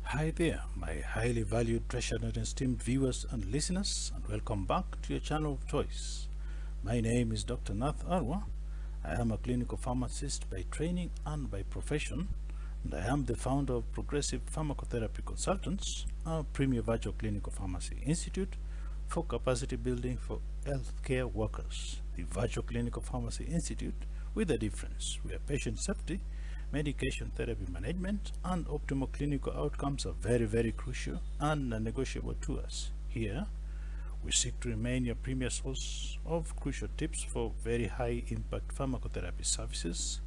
Hi there, my highly valued, treasured and esteemed viewers and listeners, and welcome back to your channel of choice. My name is Dr. Nath Arwa. I am a clinical pharmacist by training and by profession, and I am the founder of Progressive Pharmacotherapy Consultants, a premier virtual clinical pharmacy institute for capacity building for healthcare workers. The Virtual Clinical Pharmacy Institute with a difference, where patient safety, medication therapy management, and optimal clinical outcomes are very crucial and non-negotiable to us. Here, we seek to remain your premier source of crucial tips for very high impact pharmacotherapy services.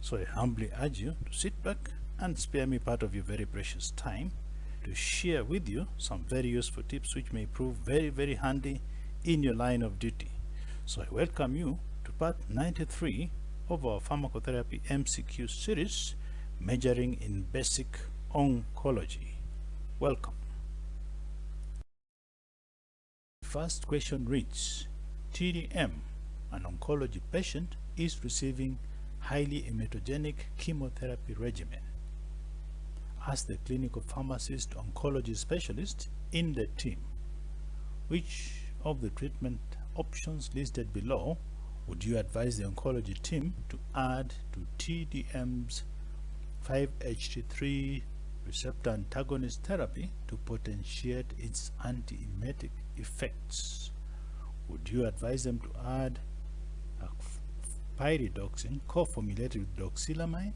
So I humbly urge you to sit back and spare me part of your very precious time to share with you some very useful tips which may prove very handy in your line of duty. So I welcome you to part 93 of our pharmacotherapy MCQ series, Measuring in Basic Oncology. Welcome. The first question reads, T.D.M, an oncology patient, is receiving highly emetogenic chemotherapy regimen. As the clinical pharmacist oncology specialist in the team, which of the treatment options listed below would you advise the oncology team to add to T.D.M's 5-HT3 receptor antagonist therapy to potentiate its antiemetic effects? Would you advise them to add a pyridoxine co-formulated with doxylamine?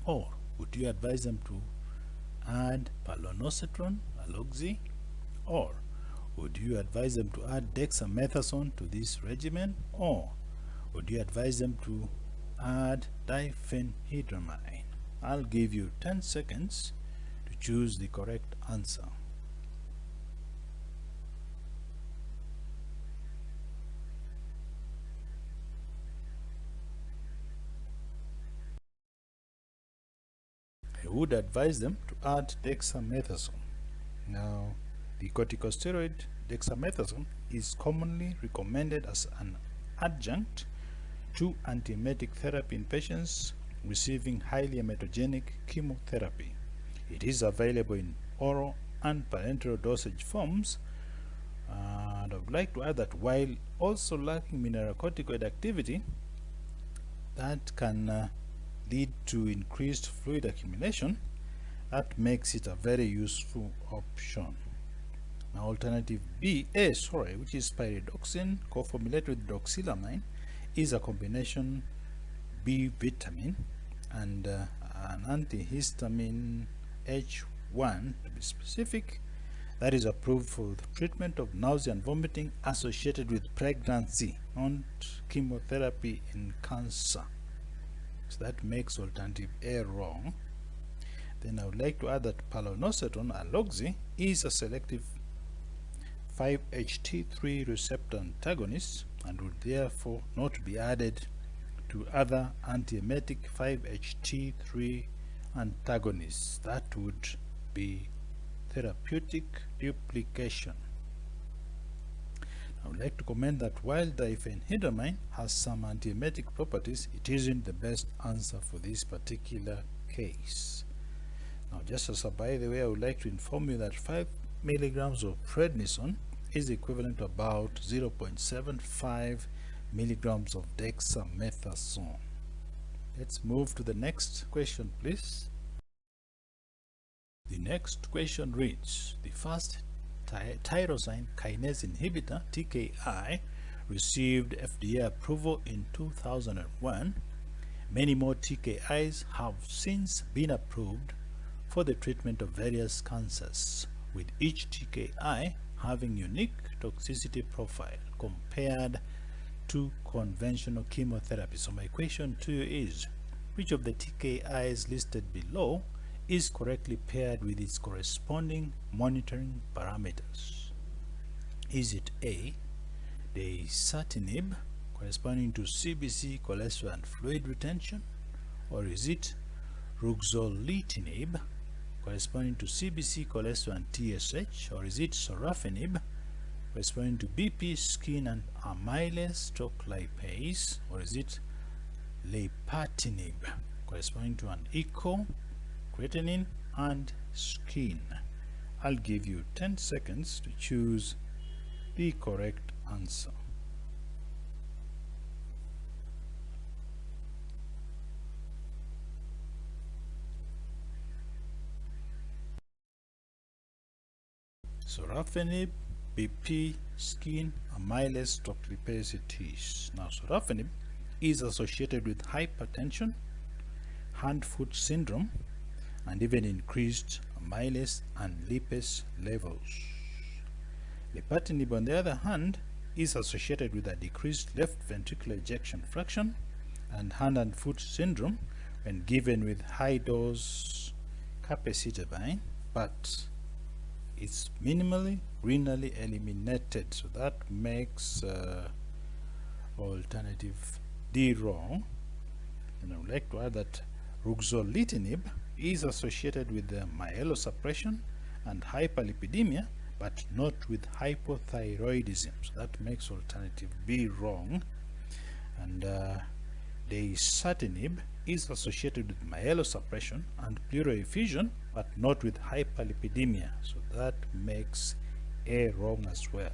Or would you advise them to add palonosetron, aloxi? Or would you advise them to add dexamethasone to this regimen? Or would you advise them to add diphenhydramine? I'll give you 10 seconds to choose the correct answer. I would advise them to add dexamethasone. Now, the corticosteroid dexamethasone is commonly recommended as an adjunct to antiemetic therapy in patients receiving highly emetogenic chemotherapy. It is available in oral and parenteral dosage forms, and I would like to add that while also lacking mineralocorticoid activity that can lead to increased fluid accumulation, that makes it a very useful option. Now, alternative B, which is pyridoxine co-formulated with doxylamine, is a combination B vitamin and an antihistamine H1 to be specific, that is approved for the treatment of nausea and vomiting associated with pregnancy, not chemotherapy in cancer. So that makes alternative A wrong. Then I would like to add that palonosetron, aloxi, is a selective 5-HT3 receptor antagonist and would therefore not be added to other antiemetic 5-HT3 antagonists. That would be therapeutic duplication. I would like to comment that while diphenhydramine has some antiemetic properties, it isn't the best answer for this particular case. Now, just as a by the way, I would like to inform you that 5 milligrams of prednisone is equivalent to about 0.75 milligrams of dexamethasone. Let's move to the next question, please. The next question reads, the first tyrosine kinase inhibitor, TKI, received FDA approval in 2001. Many more TKIs have since been approved for the treatment of various cancers, with each TKI having unique toxicity profile compared to conventional chemotherapy. So my question to you is, which of the TKIs listed below is correctly paired with its corresponding monitoring parameters? Is it A, dasatinib, corresponding to CBC, cholesterol and fluid retention? Or is it ruxolitinib, corresponding to CBC, cholesterol and TSH? Or is it sorafenib, corresponding to BP, skin and amylase lipase? Or is it lapatinib, corresponding to an echo, creatinine and skin. I'll give you 10 seconds to choose the correct answer. Sorafenib, BP, skin, amylase, toxicities. Now, sorafenib is associated with hypertension, hand-foot syndrome, and even increased amylase and lipase levels. Lipatinib, on the other hand, is associated with a decreased left ventricular ejection fraction and hand and foot syndrome when given with high-dose capecitabine, but it's minimally renally eliminated, so that makes alternative D wrong. And I would like to add that ruxolitinib is associated with the myelosuppression and hyperlipidemia, but not with hypothyroidism, so that makes alternative B wrong. And dasatinib is associated with myelosuppression and pleural effusion, but not with hyperlipidemia, so that makes A wrong as well.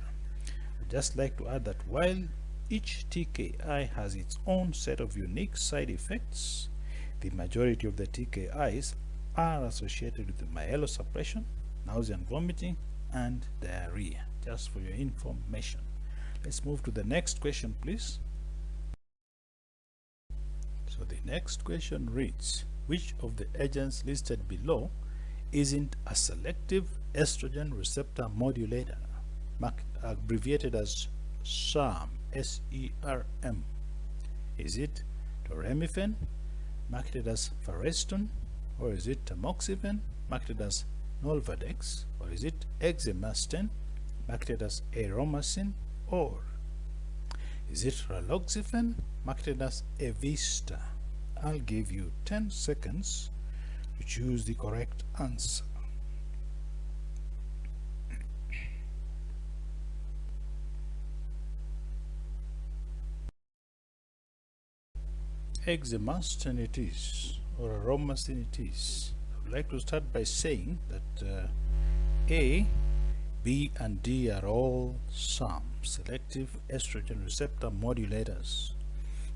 I'd just like to add that while each TKI has its own set of unique side effects, the majority of the TKIs are associated with myelosuppression, nausea and vomiting, and diarrhea. Just for your information. Let's move to the next question, please. So the next question reads, which of the agents listed below isn't a selective estrogen receptor modulator, abbreviated as SERM, S-E-R-M? Is it toremifen, marketed as Fareston, or is it tamoxifen, marketed as Nolvadex, or is it exemestane, marketed as Aromacin, or is it raloxifene, marketed as Evista? I'll give you 10 seconds to choose the correct answer. Exemestane it is, or aromacin it is. I would like to start by saying that A, B, and D are all SERM, selective estrogen receptor modulators.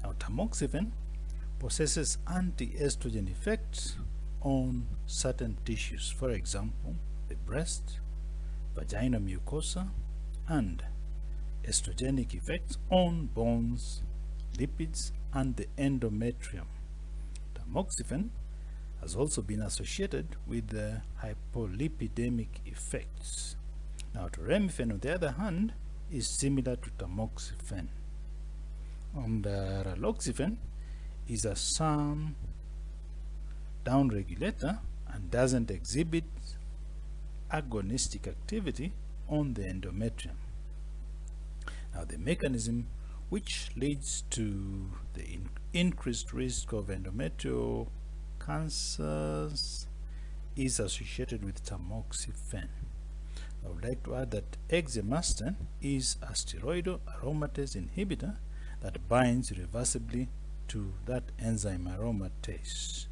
Now, tamoxifen possesses anti-estrogen effects on certain tissues, for example, the breast, vaginal mucosa, and estrogenic effects on bones, lipids, and the endometrium. Tamoxifen has also been associated with the hypolipidemic effects. Now, toremifen, on the other hand, is similar to tamoxifen. And raloxifene is a SERM downregulator and doesn't exhibit agonistic activity on the endometrium. Now, the mechanism which leads to the increased risk of endometrial cancers is associated with tamoxifen. I would like to add that exemestane is a steroidal aromatase inhibitor that binds irreversibly to that enzyme aromatase.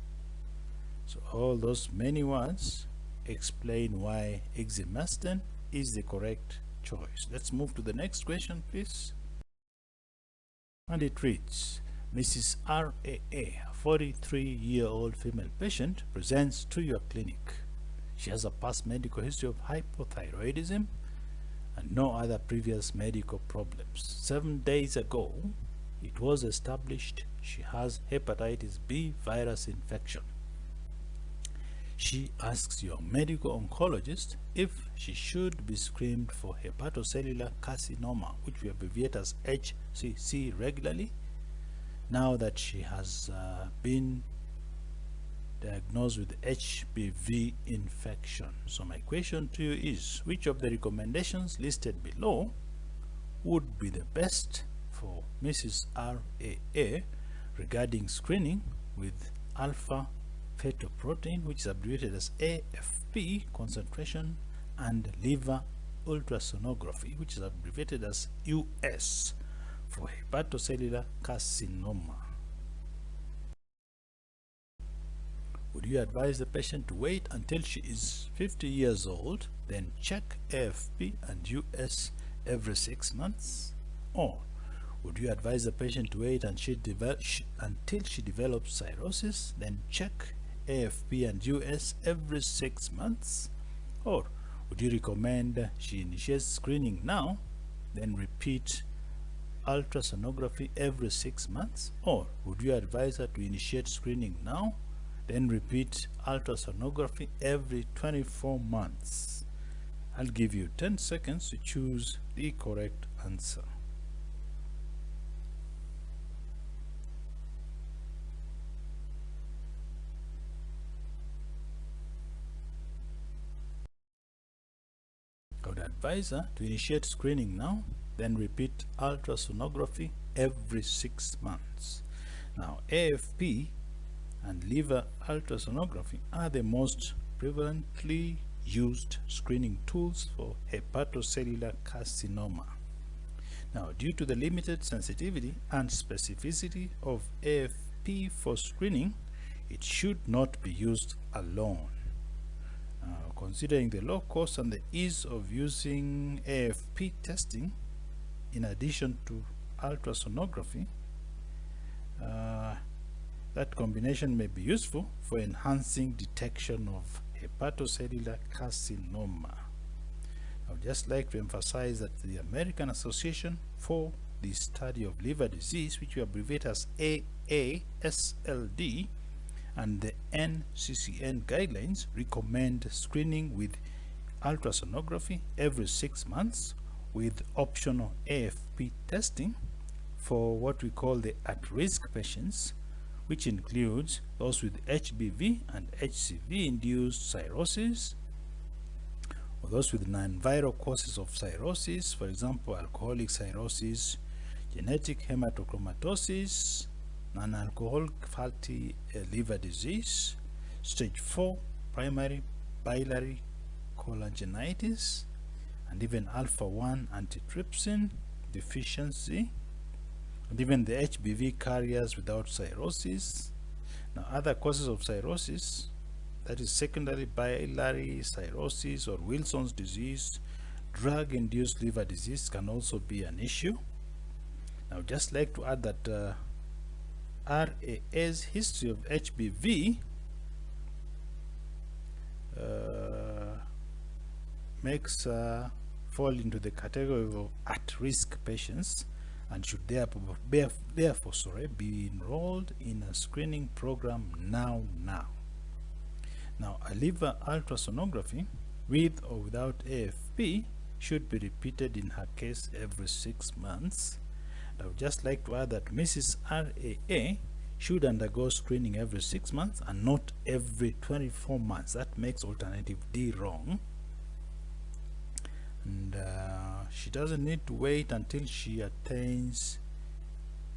So all those many words explain why exemestane is the correct choice. Let's move to the next question, please. And it reads, Mrs. R.A., a 43-year-old female patient, presents to your clinic. She has a past medical history of hypothyroidism and no other previous medical problems. 7 days ago, it was established she has hepatitis B virus infection. She asks your medical oncologist if she should be screened for hepatocellular carcinoma, which we abbreviate as HCC, regularly, now that she has been diagnosed with HPV infection. So my question to you is, which of the recommendations listed below would be the best for Mrs. R.A. regarding screening with alpha fetoprotein, which is abbreviated as AFP concentration, and liver ultrasonography, which is abbreviated as US, for hepatocellular carcinoma? Would you advise the patient to wait until she is 50 years old, then check AFP and US every 6 months? Or would you advise the patient to wait until she develops cirrhosis, then check AFP and US every 6 months? Or would you recommend she initiates screening now, then repeat ultrasonography every 6 months? Or would you advise her to initiate screening now, then repeat ultrasonography every 24 months? I'll give you 10 seconds to choose the correct answer. I would advise her to initiate screening now, then repeat ultrasonography every 6 months. Now, AFP and liver ultrasonography are the most prevalently used screening tools for hepatocellular carcinoma. Now, due to the limited sensitivity and specificity of AFP for screening, it should not be used alone. Considering the low cost and the ease of using AFP testing in addition to ultrasonography, that combination may be useful for enhancing detection of hepatocellular carcinoma. I would just like to emphasize that the American Association for the Study of Liver Disease, which we abbreviate as AASLD, and the NCCN guidelines recommend screening with ultrasonography every 6 months with optional AFP testing for what we call the at-risk patients, which includes those with HBV and HCV induced cirrhosis, or those with non-viral causes of cirrhosis, for example alcoholic cirrhosis, genetic hematochromatosis, non-alcoholic fatty liver disease, stage 4 primary biliary cholangitis, and even alpha-1 antitrypsin deficiency, and even the HBV carriers without cirrhosis. Now, other causes of cirrhosis, that is secondary biliary cirrhosis or Wilson's disease, drug-induced liver disease can also be an issue. Now, just like to add that RA's history of HBV makes fall into the category of at-risk patients and should therefore be enrolled in a screening program now. Now, a liver ultrasonography with or without AFP should be repeated in her case every 6 months. I would just like to add that Mrs. RAA should undergo screening every 6 months and not every 24 months. That makes alternative D wrong. And she doesn't need to wait until she attains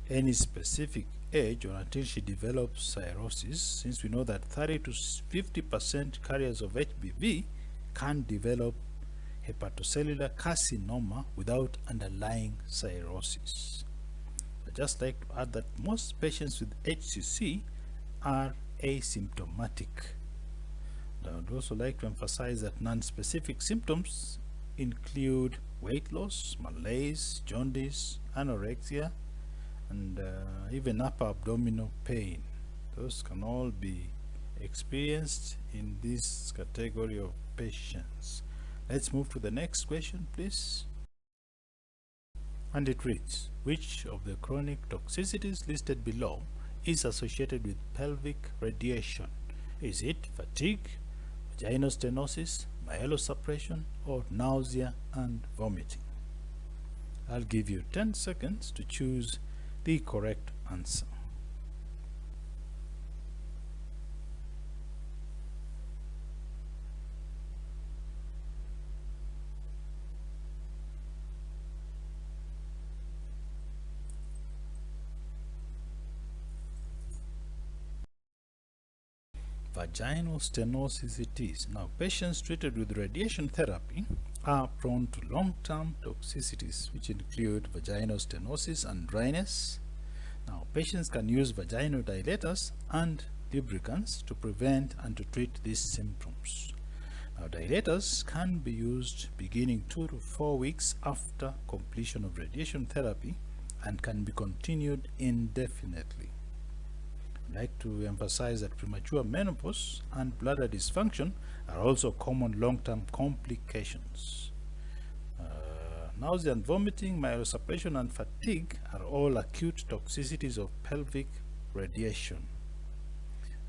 any specific age or until she develops cirrhosis, since we know that 30 to 50% carriers of HBV can develop hepatocellular carcinoma without underlying cirrhosis. I'd just like to add that most patients with HCC are asymptomatic. I would also like to emphasize that non-specific symptoms include weight loss, malaise, jaundice, anorexia, and even upper abdominal pain. Those can all be experienced in this category of patients. Let's move to the next question, please. And it reads, which of the chronic toxicities listed below is associated with pelvic radiation? Is it fatigue, vaginal stenosis, myelosuppression, or nausea and vomiting? I'll give you 10 seconds to choose the correct answer. Vaginal stenosis it is. Now, patients treated with radiation therapy are prone to long-term toxicities, which include vaginal stenosis and dryness. Now, patients can use vaginal dilators and lubricants to prevent and to treat these symptoms. Now, dilators can be used beginning 2 to 4 weeks after completion of radiation therapy and can be continued indefinitely. I'd like to emphasize that premature menopause and bladder dysfunction are also common long-term complications. Nausea and vomiting, myelosuppression, and fatigue are all acute toxicities of pelvic radiation.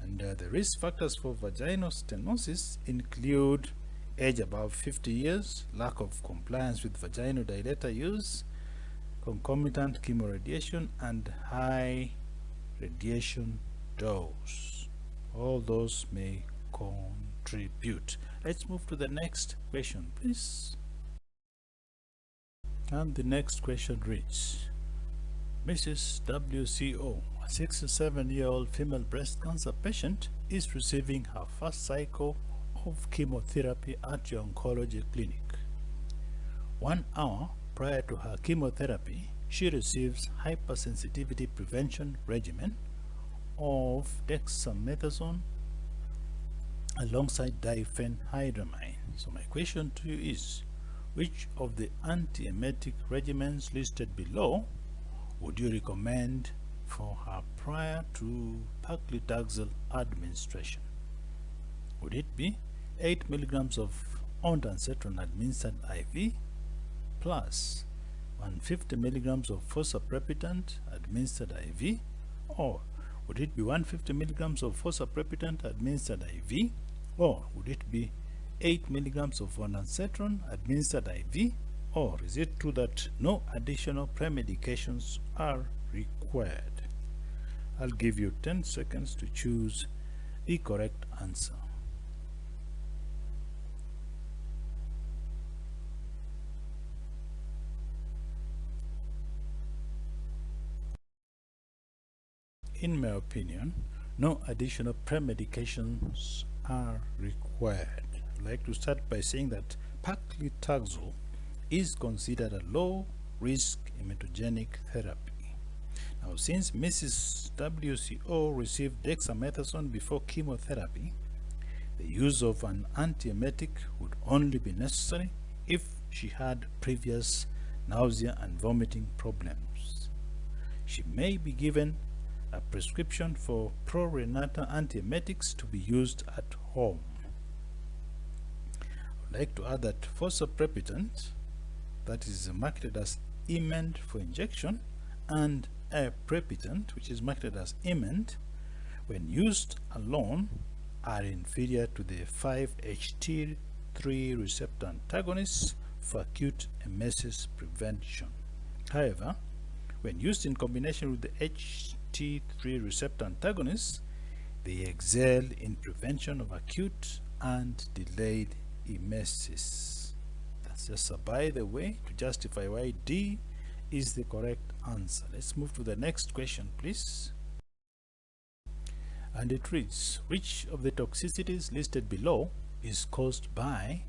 And the risk factors for vaginal stenosis include age above 50 years, lack of compliance with vaginal dilator use, concomitant chemoradiation, and high radiation dose. All those may contribute. Let's move to the next question, please. And the next question reads, Mrs. WCO, a 67-year-old female breast cancer patient, is receiving her first cycle of chemotherapy at your oncology clinic. 1 hour prior to her chemotherapy, she receives hypersensitivity prevention regimen of dexamethasone alongside diphenhydramine. So my question to you is, which of the antiemetic regimens listed below would you recommend for her prior to paclitaxel administration? Would it be 8 milligrams of ondansetron administered IV plus 150 milligrams of fosaprepitant administered IV, or would it be 150 milligrams of fosaprepitant administered IV, or would it be 8 milligrams of ondansetron administered IV, or is it true that no additional premedications are required? I'll give you 10 seconds to choose the correct answer. In my opinion, no additional premedications are required. I'd like to start by saying that paclitaxel is considered a low-risk emetogenic therapy. Now, since Mrs. WCO received dexamethasone before chemotherapy, the use of an antiemetic would only be necessary if she had previous nausea and vomiting problems. She may be given a prescription for pro-renatal antiemetics to be used at home. I would like to add that fosaprepitant, that is marketed as Ement for injection, and aprepitant, which is marketed as Ement, when used alone, are inferior to the 5-HT3 receptor antagonists for acute emesis prevention. However, when used in combination with the HT3 receptor antagonists, they excel in prevention of acute and delayed emesis. That's just a by the way to justify why D is the correct answer. Let's move to the next question, please. And it reads, which of the toxicities listed below is caused by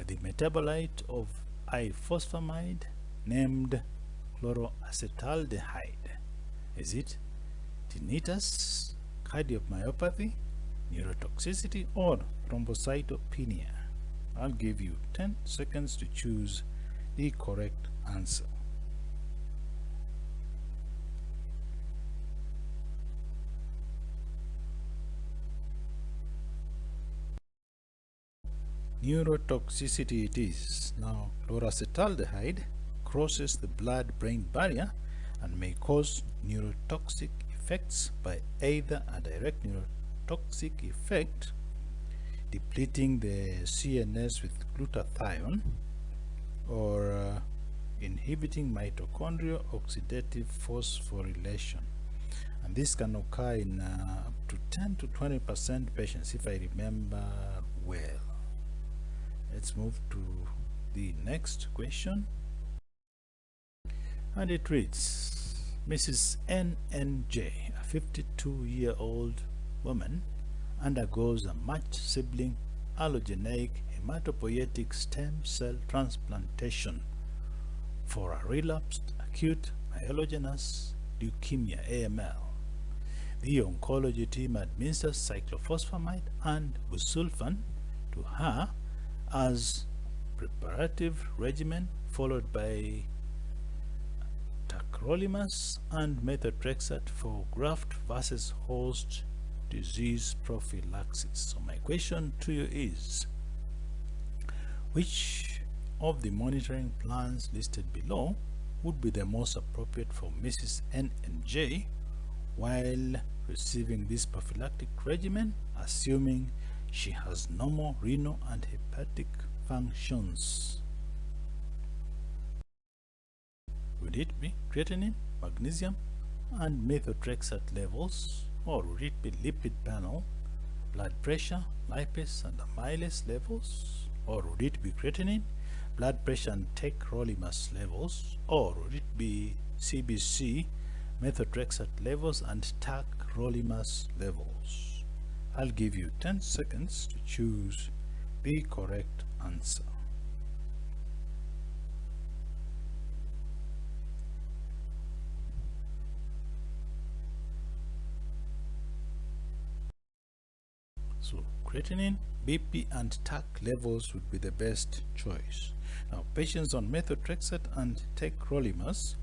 the metabolite of ifosfamide named Chloracetaldehyde? Is it tinnitus, cardiomyopathy, neurotoxicity, or thrombocytopenia? I'll give you 10 seconds to choose the correct answer. Neurotoxicity it is. Now, chloracetaldehyde crosses the blood-brain barrier and may cause neurotoxic effects by either a direct neurotoxic effect, depleting the CNS with glutathione, or inhibiting mitochondrial oxidative phosphorylation. And this can occur in up to 10 to 20% patients, if I remember well. Let's move to the next question. And it reads, Mrs. NNJ, a 52-year-old woman, undergoes a matched sibling allogeneic hematopoietic stem cell transplantation for a relapsed acute myelogenous leukemia, AML. The oncology team administers cyclophosphamide and busulfan to her as preparative regimen, followed by tacrolimus and methotrexate for graft versus host disease prophylaxis. So my question to you is, which of the monitoring plans listed below would be the most appropriate for Mrs. N and J while receiving this prophylactic regimen, assuming she has normal renal and hepatic functions? Would it be creatinine, magnesium, and methotrexate levels, or would it be lipid panel, blood pressure, lipase and amylase levels, or would it be creatinine, blood pressure and tacrolimus levels, or would it be CBC, methotrexate levels and tacrolimus levels? I'll give you 10 seconds to choose the correct answer. So creatinine, BP and TAC levels would be the best choice. Now patients on methotrexate and tacrolimus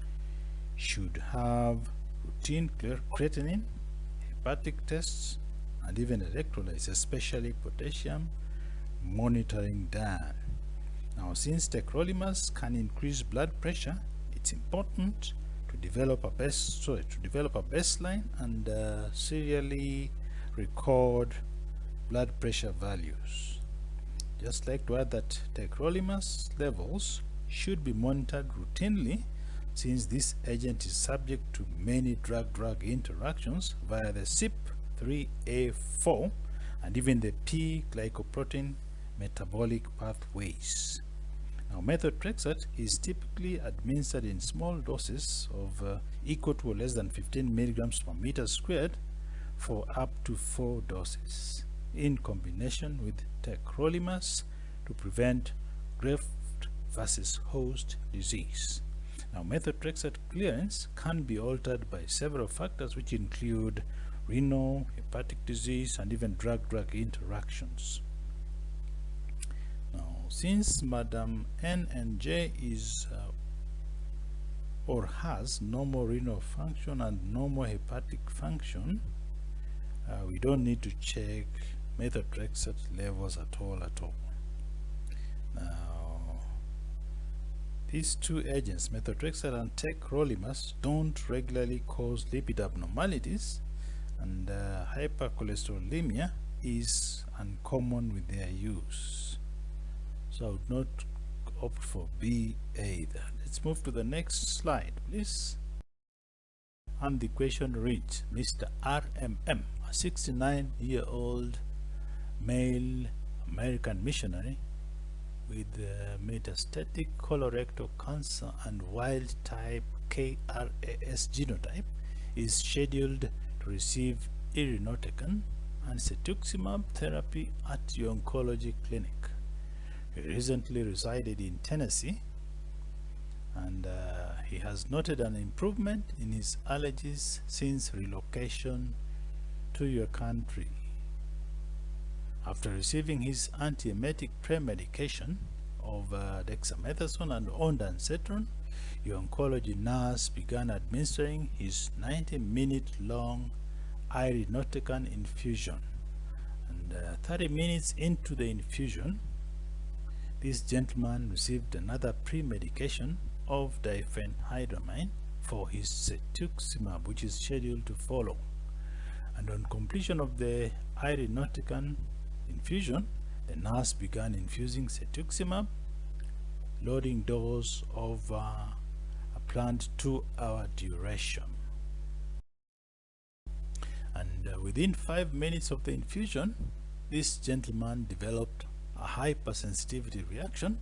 should have routine creatinine, hepatic tests, and even electrolytes, especially potassium monitoring done. Now since tacrolimus can increase blood pressure, it's important to develop a baseline and serially record blood pressure values. Just like to add that tacrolimus levels should be monitored routinely, since this agent is subject to many drug-drug interactions via the CYP3A4 and even the P-glycoprotein metabolic pathways. Now methotrexate is typically administered in small doses of equal to or less than 15 milligrams per meter squared for up to 4 doses in combination with tacrolimus to prevent graft versus host disease. Now methotrexate clearance can be altered by several factors, which include renal, hepatic disease, and even drug-drug interactions. Now since Madam N and J is or has normal renal function and normal hepatic function, we don't need to check methotrexate levels at all. Now these two agents, methotrexate and tacrolimus, don't regularly cause lipid abnormalities, and hypercholesterolemia is uncommon with their use. So I would not opt for B either. Let's move to the next slide, please. And the question reads, Mr. R.M.M, a 69-year-old male American missionary with metastatic colorectal cancer and wild type KRAS genotype, is scheduled to receive irinotecan and cetuximab therapy at your oncology clinic. He recently resided in Tennessee, and he has noted an improvement in his allergies since relocation to your country. After receiving his antiemetic pre-medication of dexamethasone and ondansetron, your oncology nurse began administering his 90-minute long irinotecan infusion. And 30 minutes into the infusion, this gentleman received another pre-medication of diphenhydramine for his cetuximab, which is scheduled to follow. And on completion of the irinotecan infusion, the nurse began infusing cetuximab, loading dose of a planned 2-hour duration. And within 5 minutes of the infusion, this gentleman developed a hypersensitivity reaction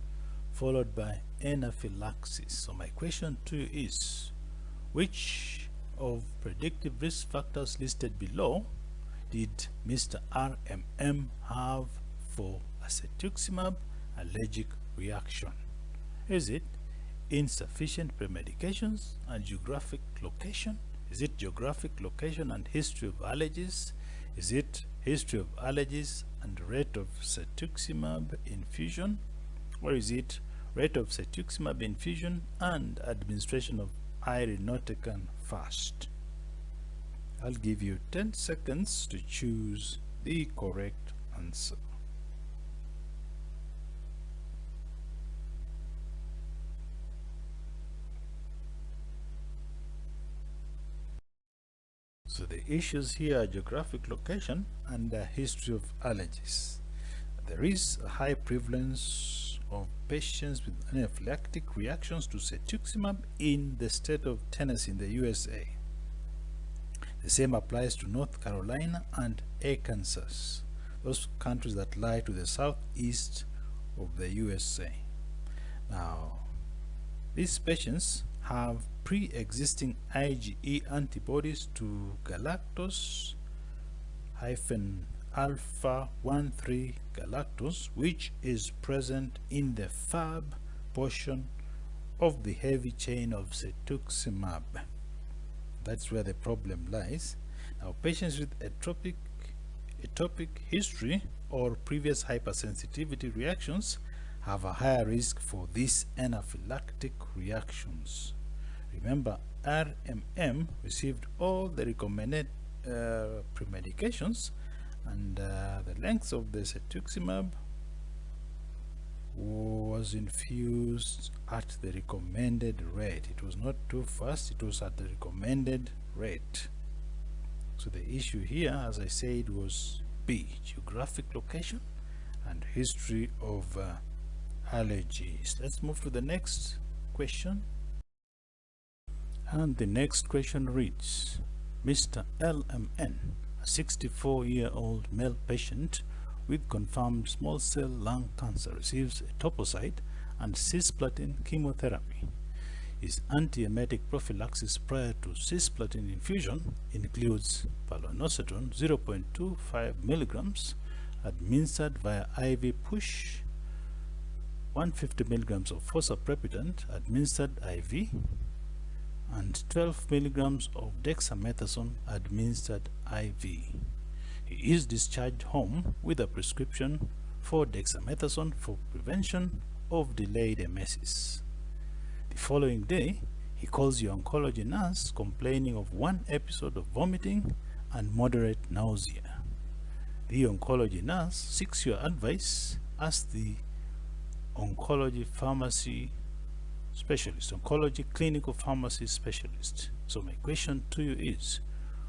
followed by anaphylaxis. So my question to you is, which of predictive risk factors listed below did Mr. R.M.M have for a cetuximab allergic reaction? Is it insufficient premedications and geographic location? Is it geographic location and history of allergies? Is it history of allergies and rate of cetuximab infusion? Or is it rate of cetuximab infusion and administration of irinotecan fast? I'll give you 10 seconds to choose the correct answer. So the issues here are geographic location and history of allergies. There is a high prevalence of patients with anaphylactic reactions to cetuximab in the state of Tennessee in the USA. The same applies to North Carolina and Arkansas, those countries that lie to the southeast of the USA. Now, these patients have pre-existing IgE antibodies to galactose alpha 1,3 galactose, which is present in the Fab portion of the heavy chain of cetuximab. That's where the problem lies. Now, patients with atopic history or previous hypersensitivity reactions have a higher risk for these anaphylactic reactions. Remember, R.M.M received all the recommended premedications, and the length of the cetuximab was infused at the recommended rate. It was not too fast, it was at the recommended rate. So the issue here, as I said, was B, geographic location and history of allergies. Let's move to the next question. And the next question reads, Mr. L.M.N, a 64-year-old male patient with confirmed small cell lung cancer, receives etoposide and cisplatin chemotherapy. His antiemetic prophylaxis prior to cisplatin infusion includes palonosetron 0.25 milligrams administered via IV push, 150 milligrams of fosaprepitant administered IV, and 12 milligrams of dexamethasone administered IV. He is discharged home with a prescription for dexamethasone for prevention of delayed emesis. The following day, he calls your oncology nurse complaining of one episode of vomiting and moderate nausea. The oncology nurse seeks your advice as the oncology clinical pharmacy specialist. So my question to you is,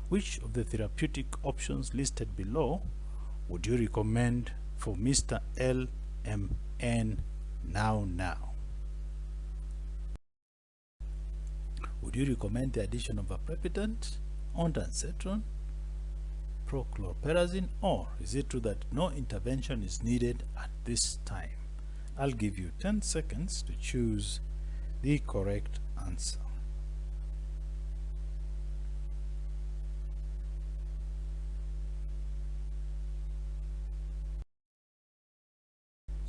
which of the therapeutic options listed below would you recommend for Mr. L.M.N. now? Would you recommend the addition of aprepitant, ondansetron, prochlorperazine, or is it true that no intervention is needed at this time? I'll give you 10 seconds to choose the correct answer.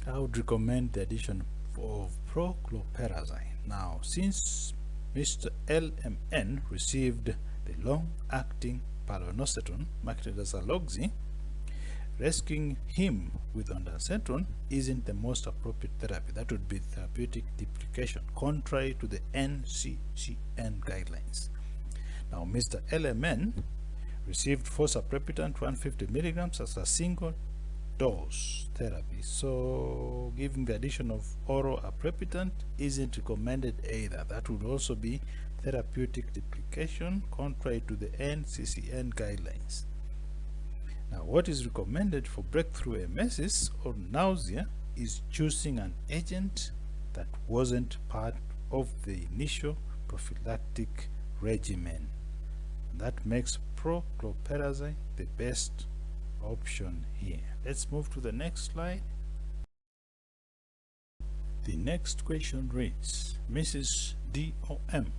I would recommend the addition of prochlorperazine. Now, since Mr. L.M.N. received the long-acting palonosetron marketed as Aloxi, rescuing him with ondansetron isn't the most appropriate therapy. That would be therapeutic duplication, contrary to the NCCN guidelines. Now, Mr. L.M.N. received fosaprepitant 150 milligrams as a single dose therapy, so giving the addition of oral aprepitant isn't recommended either. That would also be therapeutic duplication, contrary to the NCCN guidelines. Now, what is recommended for breakthrough emesis or nausea is choosing an agent that wasn't part of the initial prophylactic regimen. That makes prochlorperazine the best option here. Let's move to the next slide. The next question reads, Mrs. D.M,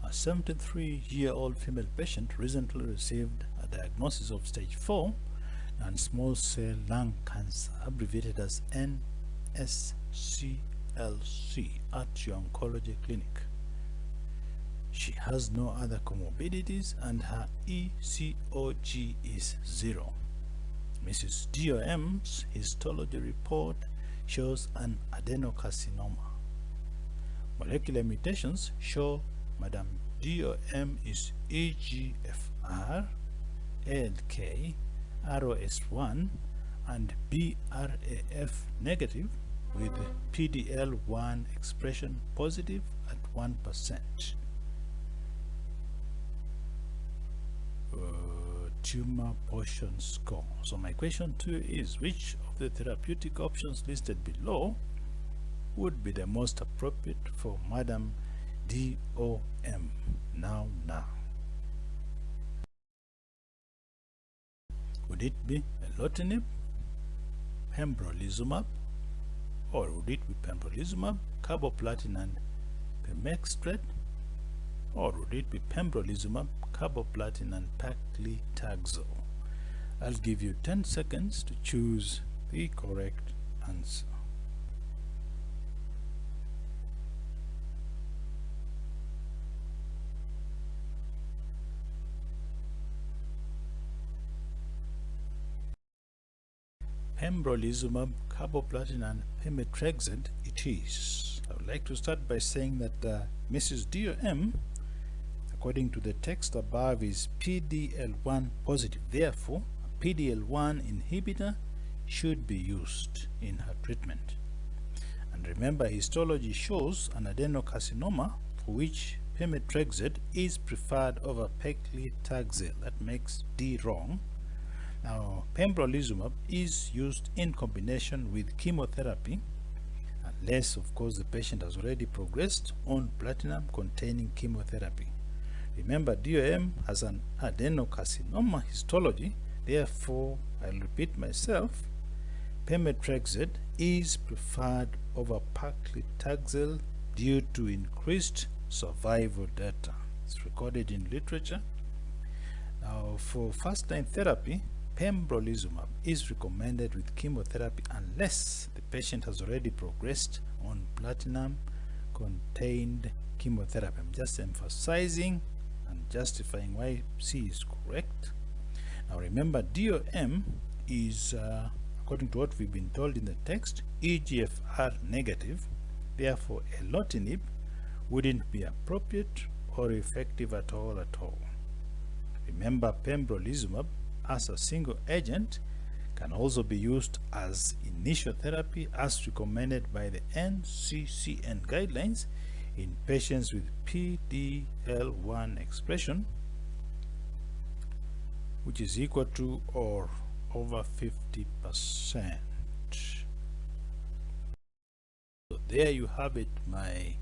a 73-year-old female patient, recently received a diagnosis of stage 4 non-small cell lung cancer, abbreviated as NSCLC, at your oncology clinic. She has no other comorbidities and her ECOG is 0. Mrs. D.O.M's histology report shows an adenocarcinoma. Molecular mutations show Madam D.O.M is EGFR, ALK, ROS1 and BRAF negative with PDL1 expression positive at 1%. Tumor portion score. So my question to you is, which of the therapeutic options listed below would be the most appropriate for Madam D.O.M. now? Would it be erlotinib, pembrolizumab, or would it be pembrolizumab, carboplatin and pemetrexate, or would it be pembrolizumab, carboplatin and paclitaxel? I'll give you 10 seconds to choose the correct answer. Pembrolizumab, carboplatin and pemetrexate it is. I would like to start by saying that Mrs. D.O.M, according to the text above, is PDL1 positive. Therefore, a PDL1 inhibitor should be used in her treatment. And remember, histology shows an adenocarcinoma for which pemetrexate is preferred over paclitaxel. That makes D wrong. Now, pembrolizumab is used in combination with chemotherapy, unless, of course, the patient has already progressed on platinum-containing chemotherapy. Remember, D.O.M has an adenocarcinoma histology. Therefore, I'll repeat myself, pemetrexate is preferred over paclitaxel due to increased survival data. It's recorded in literature. Now, for first-line therapy, pembrolizumab is recommended with chemotherapy unless the patient has already progressed on platinum-contained chemotherapy. I'm just emphasizing and justifying why C is correct. Now remember, D.O.M is, according to what we've been told in the text, EGFR negative. Therefore, erlotinib wouldn't be appropriate or effective at all. Remember, pembrolizumab as a single agent can also be used as initial therapy as recommended by the NCCN guidelines in patients with PDL1 expression which is equal to or over 50%. So there you have it, my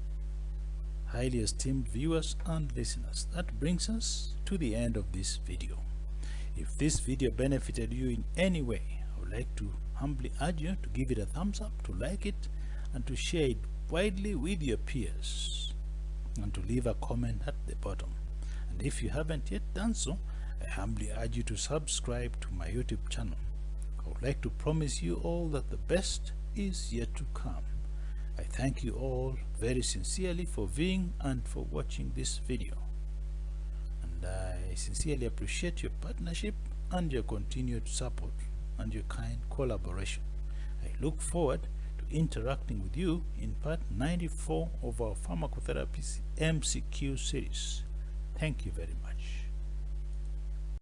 highly esteemed viewers and listeners. That brings us to the end of this video. If this video benefited you in any way, I would like to humbly urge you to give it a thumbs up, to like it, and to share it widely with your peers, and to leave a comment at the bottom. And if you haven't yet done so, I humbly urge you to subscribe to my YouTube channel. I would like to promise you all that the best is yet to come. I thank you all very sincerely for viewing and for watching this video. And I sincerely appreciate your partnership and your continued support and your kind collaboration. I look forward to interacting with you in part 94 of our Pharmacotherapy MCQ series. Thank you very much.